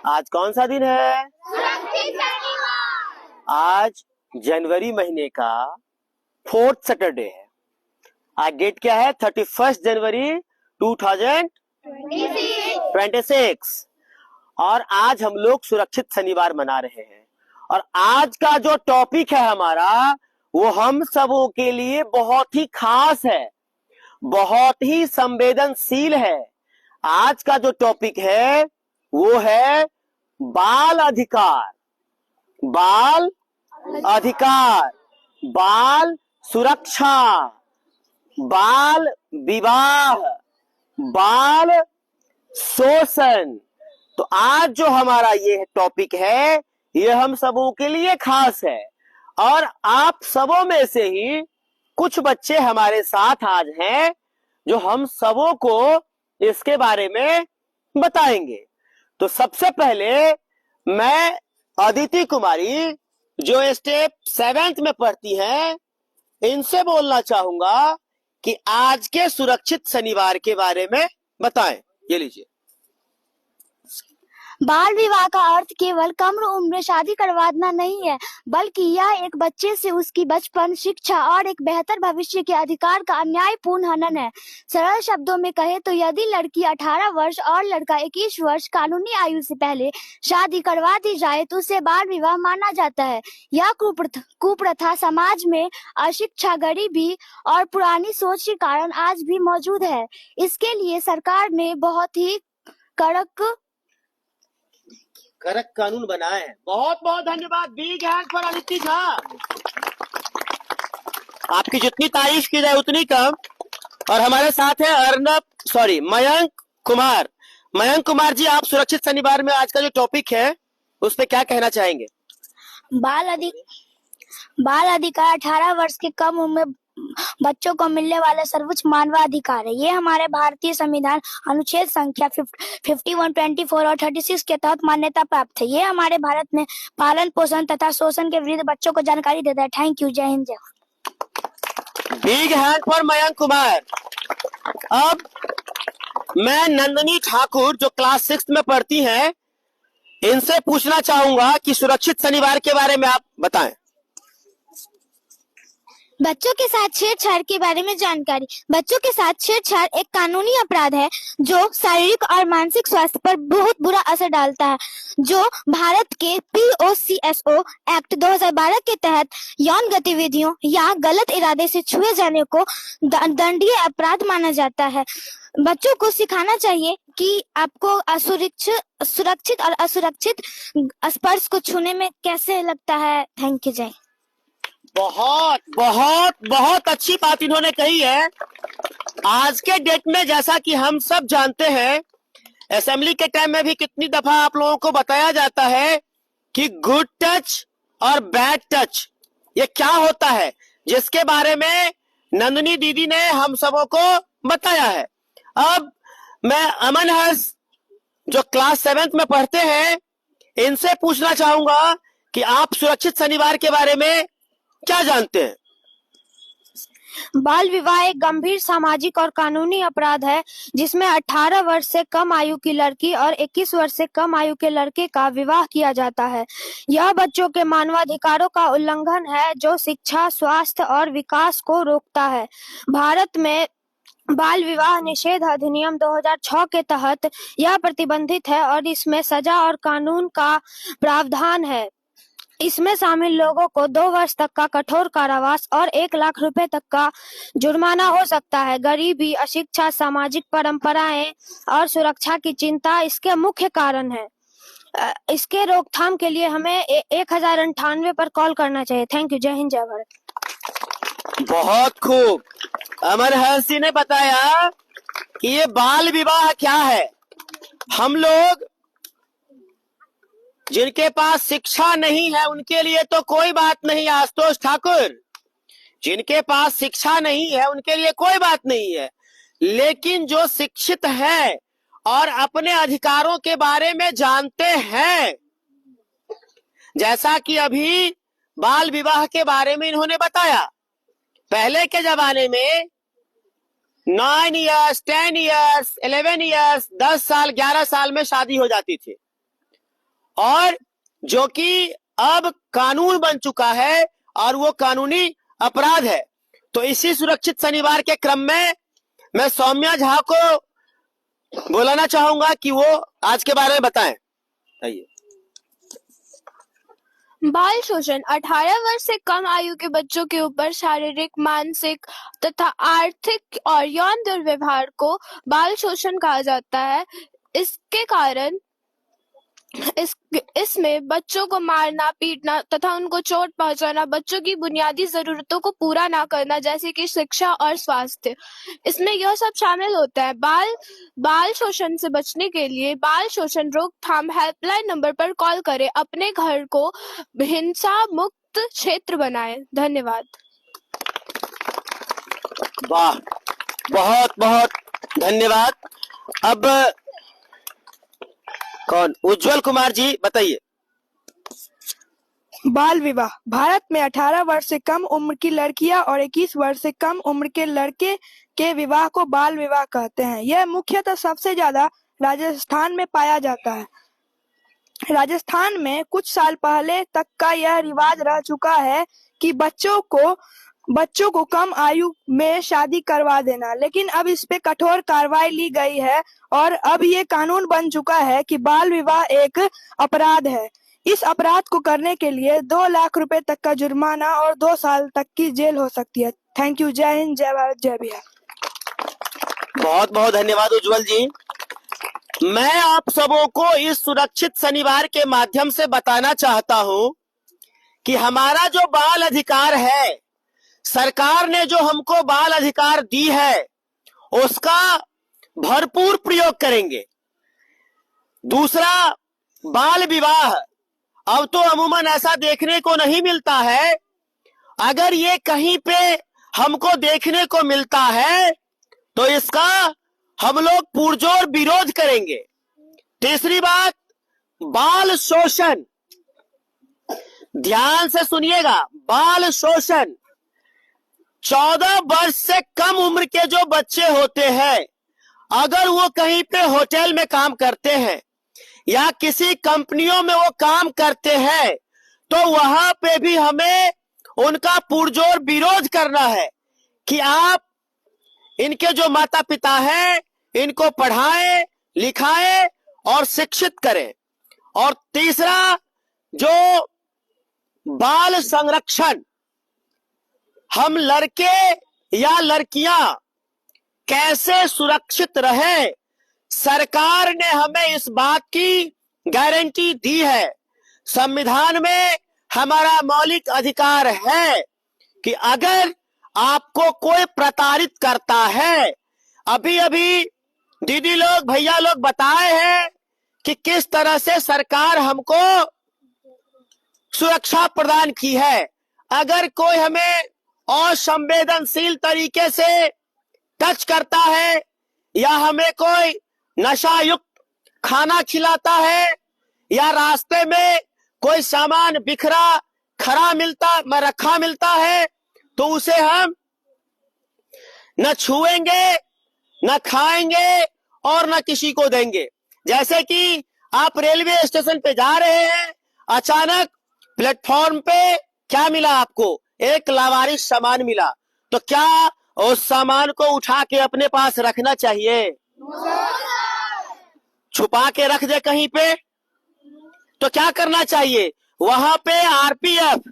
आज कौन सा दिन है? आज जनवरी महीने का 4th सैटरडे है। आज डेट क्या है? 31 जनवरी 2026। और आज हम लोग सुरक्षित शनिवार मना रहे हैं। और आज का जो टॉपिक है हमारा, वो हम सबों के लिए बहुत ही खास है, बहुत ही संवेदनशील है। आज का जो टॉपिक है वो है बाल अधिकार, बाल अधिकार, बाल सुरक्षा, बाल विवाह, बाल शोषण। तो आज जो हमारा ये टॉपिक है, ये हम सबों के लिए खास है। और आप सबों में से ही कुछ बच्चे हमारे साथ आज हैं जो हम सबों को इसके बारे में बताएंगे। तो सबसे पहले मैं अदिति कुमारी, जो स्टेप 7th में पढ़ती हैं, इनसे बोलना चाहूंगा कि आज के सुरक्षित शनिवार के बारे में बताएं। ये लीजिए। बाल विवाह का अर्थ केवल कम उम्र में शादी करवाना नहीं है, बल्कि यह एक बच्चे से उसकी बचपन, शिक्षा और एक बेहतर भविष्य के अधिकार का अन्यायपूर्ण हनन है। सरल शब्दों में कहे तो यदि लड़की 18 वर्ष और लड़का 21 वर्ष कानूनी आयु से पहले शादी करवा दी जाए तो उसे बाल विवाह माना जाता है। यह कुप्रथा समाज में अशिक्षा, गरीबी और पुरानी सोच के कारण आज भी मौजूद है। इसके लिए सरकार ने बहुत ही कड़क कानून बनाए हैं। बहुत बहुत धन्यवाद। Big hand for Aditi Jha. आपकी जितनी तारीफ की जाए उतनी कम। और हमारे साथ है मयंक कुमार। मयंक कुमार जी, आप सुरक्षित शनिवार में आज का जो टॉपिक है उस पे क्या कहना चाहेंगे? बाल अधिकार 18 वर्ष के कम उम्र में बच्चों को मिलने वाला सर्वोच्च मानवाधिकार है। ये हमारे भारतीय संविधान अनुच्छेद संख्या 51, 24 और 36 के तहत मान्यता प्राप्त है। ये हमारे भारत में पालन पोषण तथा शोषण के विरुद्ध बच्चों को जानकारी देता है। Thank you. जय हिंद, जय। Big hand for Mayank Kumar. अब मैं नंदिनी ठाकुर, जो क्लास 6th में पढ़ती हैं, इनसे पूछना चाहूंगा कि सुरक्षित शनिवार के बारे में आप बताएं। बच्चों के साथ छेड़छाड़ के बारे में जानकारी। बच्चों के साथ छेड़छाड़ एक कानूनी अपराध है जो शारीरिक और मानसिक स्वास्थ्य पर बहुत बुरा असर डालता है, जो भारत के POCSO एक्ट 2012 के तहत यौन गतिविधियों या गलत इरादे से छुए जाने को दंडनीय अपराध माना जाता है। बच्चों को सिखाना चाहिए कि आपको सुरक्षित और असुरक्षित स्पर्श को छूने में कैसे लगता है। Thank you. जय। बहुत बहुत बहुत अच्छी बात इन्होंने कही है। आज के डेट में, जैसा कि हम सब जानते हैं, असेंबली के टाइम में भी कितनी दफा आप लोगों को बताया जाता है कि गुड टच और बैड टच ये क्या होता है, जिसके बारे में नंदिनी दीदी ने हम सबों को बताया है। अब मैं अमन हर्ष, जो क्लास 7th में पढ़ते हैं, इनसे पूछना चाहूंगा कि आप सुरक्षित शनिवार के बारे में क्या जानते हैं? बाल विवाह एक गंभीर सामाजिक और कानूनी अपराध है जिसमें 18 वर्ष से कम आयु की लड़की और 21 वर्ष से कम आयु के लड़के का विवाह किया जाता है। यह बच्चों के मानवाधिकारों का उल्लंघन है जो शिक्षा, स्वास्थ्य और विकास को रोकता है। भारत में बाल विवाह निषेध अधिनियम 2006 के तहत यह प्रतिबंधित है और इसमें सजा और कानून का प्रावधान है। इसमें शामिल लोगों को 2 वर्ष तक का कठोर कारावास और 1 लाख रुपए तक का जुर्माना हो सकता है। गरीबी, अशिक्षा, सामाजिक परंपराएं और सुरक्षा की चिंता इसके मुख्य कारण है। इसके रोकथाम के लिए हमें 1098 पर कॉल करना चाहिए। Thank you. जय हिंद, जय भारत। बहुत खूब। अमर हर्ष जी ने बताया कि ये बाल विवाह क्या है। हम लोग जिनके पास शिक्षा नहीं है उनके लिए तो कोई बात नहीं, आशुतोष ठाकुर, जिनके पास शिक्षा नहीं है उनके लिए कोई बात नहीं है, लेकिन जो शिक्षित हैं और अपने अधिकारों के बारे में जानते हैं, जैसा कि अभी बाल विवाह के बारे में इन्होंने बताया। पहले के जमाने में 9 इयर्स, 10 इयर्स, 11 इयर्स, 10 साल, 11 साल में शादी हो जाती थी। और जो कि अब कानून बन चुका है और वो कानूनी अपराध है। तो इसी सुरक्षित शनिवार के क्रम में मैं सौम्या झा को बुलाना चाहूंगा कि वो आज के बारे में बताएं। आइए। बाल शोषण 18 वर्ष से कम आयु के बच्चों के ऊपर शारीरिक, मानसिक तथा आर्थिक और यौन दुर्व्यवहार को बाल शोषण कहा जाता है। इसके कारण इसमें बच्चों को मारना, पीटना तथा उनको चोट पहुंचाना, बच्चों की बुनियादी जरूरतों को पूरा ना करना जैसे कि शिक्षा और स्वास्थ्य, इसमें यह सब शामिल होता है। बाल शोषण से बचने के लिए बाल शोषण रोकथाम हेल्पलाइन नंबर पर कॉल करें। अपने घर को हिंसा मुक्त क्षेत्र बनाएं। धन्यवाद। वाह, बहुत बहुत धन्यवाद। अब कौन? उज्जवल कुमार जी बताइए। बाल विवाह भारत में 18 वर्ष से कम उम्र की लड़कियां और 21 वर्ष से कम उम्र के लड़के के विवाह को बाल विवाह कहते हैं। यह मुख्यतः सबसे ज्यादा राजस्थान में पाया जाता है। राजस्थान में कुछ साल पहले तक का यह रिवाज रह चुका है कि बच्चों को कम आयु में शादी करवा देना, लेकिन अब इस पे कठोर कार्रवाई ली गई है और अब ये कानून बन चुका है कि बाल विवाह एक अपराध है। इस अपराध को करने के लिए 2 लाख रुपए तक का जुर्माना और 2 साल तक की जेल हो सकती है। Thank you. जय हिंद, जय भारत, जय बिहार। बहुत बहुत धन्यवाद उज्जवल जी। मैं आप सबों को इस सुरक्षित शनिवार के माध्यम से बताना चाहता हूं कि हमारा जो बाल अधिकार है, सरकार ने जो हमको बाल अधिकार दी है, उसका भरपूर प्रयोग करेंगे। दूसरा, बाल विवाह अब तो अमूमन ऐसा देखने को नहीं मिलता है। अगर ये कहीं पे हमको देखने को मिलता है तो इसका हम लोग पुरजोर विरोध करेंगे। तीसरी बात, बाल शोषण, ध्यान से सुनिएगा। बाल शोषण 14 वर्ष से कम उम्र के जो बच्चे होते हैं, अगर वो कहीं पे होटल में काम करते हैं या किसी कंपनियों में वो काम करते हैं, तो वहां पे भी हमें उनका पुरजोर विरोध करना है कि आप इनके जो माता पिता हैं, इनको पढ़ाएं, लिखाएं और शिक्षित करें। और तीसरा, जो बाल संरक्षण, हम लड़के या लड़कियां कैसे सुरक्षित रहे, सरकार ने हमें इस बात की गारंटी दी है। संविधान में हमारा मौलिक अधिकार है कि अगर आपको कोई प्रताड़ित करता है, अभी अभी दीदी लोग, भैया लोग बताए हैं कि किस तरह से सरकार हमको सुरक्षा प्रदान की है। अगर कोई हमें असंवेदनशील तरीके से टच करता है या हमें कोई नशा युक्त खाना खिलाता है या रास्ते में कोई सामान बिखरा रखा मिलता है, तो उसे हम न छुएंगे, न खाएंगे और न किसी को देंगे। जैसे कि आप रेलवे स्टेशन पे जा रहे हैं, अचानक प्लेटफॉर्म पे क्या मिला आपको? एक लावारिस सामान मिला, तो क्या उस सामान को उठा के अपने पास रखना चाहिए? छुपा के रख दे कहीं पे? तो क्या करना चाहिए? वहां पे आरपीएफ,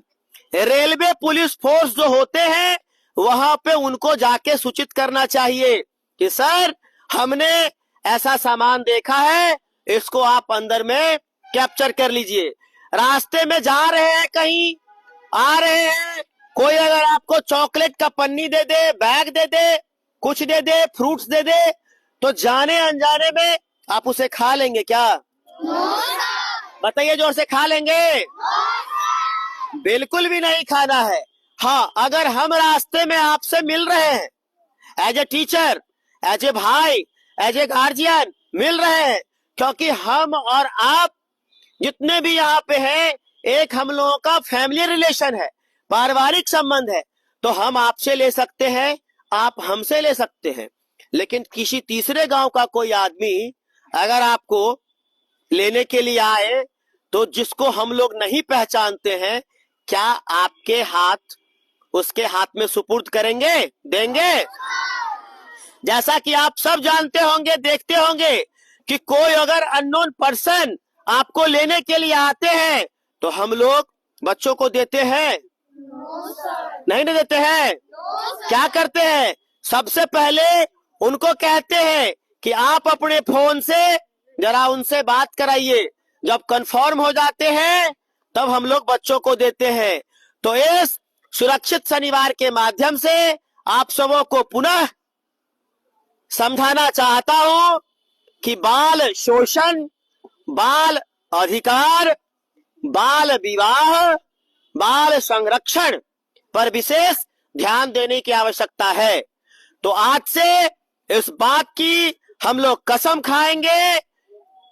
रेलवे पुलिस फोर्स जो होते हैं, वहां पे उनको जाके सूचित करना चाहिए कि सर, हमने ऐसा सामान देखा है, इसको आप अंदर में कैप्चर कर लीजिए। रास्ते में जा रहे हैं, कहीं आ रहे हैं, कोई अगर आपको चॉकलेट का पन्नी दे दे, बैग दे दे, कुछ दे दे, फ्रूट्स दे दे, तो जाने अनजाने में आप उसे खा लेंगे क्या? बताइए जोर से, खा लेंगे? बिल्कुल भी नहीं खाना है। हाँ, अगर हम रास्ते में आपसे मिल रहे हैं, as a teacher, as a भाई, एज ए गार्जियन मिल रहे हैं, क्योंकि हम और आप जितने भी यहाँ पे हैं, एक हम लोगों का फैमिली रिलेशन है, पारिवारिक संबंध है, तो हम आपसे ले सकते हैं, आप हमसे ले सकते हैं। लेकिन किसी तीसरे गांव का कोई आदमी अगर आपको लेने के लिए आए, तो जिसको हम लोग नहीं पहचानते हैं, क्या आपके हाथ उसके हाथ में सुपुर्द करेंगे, देंगे? जैसा कि आप सब जानते होंगे, देखते होंगे कि कोई अगर अननोन पर्सन आपको लेने के लिए आते हैं तो हम लोग बच्चों को देते हैं? नहीं देते हैं। क्या करते हैं? सबसे पहले उनको कहते हैं कि आप अपने फोन से जरा उनसे बात कराइए। जब कंफर्म हो जाते हैं तब हम लोग बच्चों को देते हैं। तो इस सुरक्षित शनिवार के माध्यम से आप सबों को पुनः समझाना चाहता हूं कि बाल शोषण, बाल अधिकार, बाल विवाह, बाल संरक्षण पर विशेष ध्यान देने की आवश्यकता है। तो आज से इस बात की हम लोग कसम खाएंगे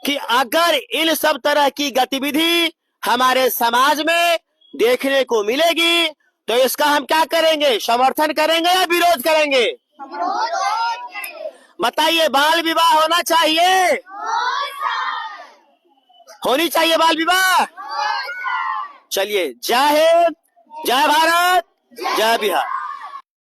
कि अगर इन सब तरह की गतिविधि हमारे समाज में देखने को मिलेगी तो इसका हम क्या करेंगे? समर्थन करेंगे या विरोध करेंगे? बताइए, बाल विवाह होना चाहिए? होनी चाहिए बाल विवाह? चलिए, जय हिंद, जय भारत, जय बिहार।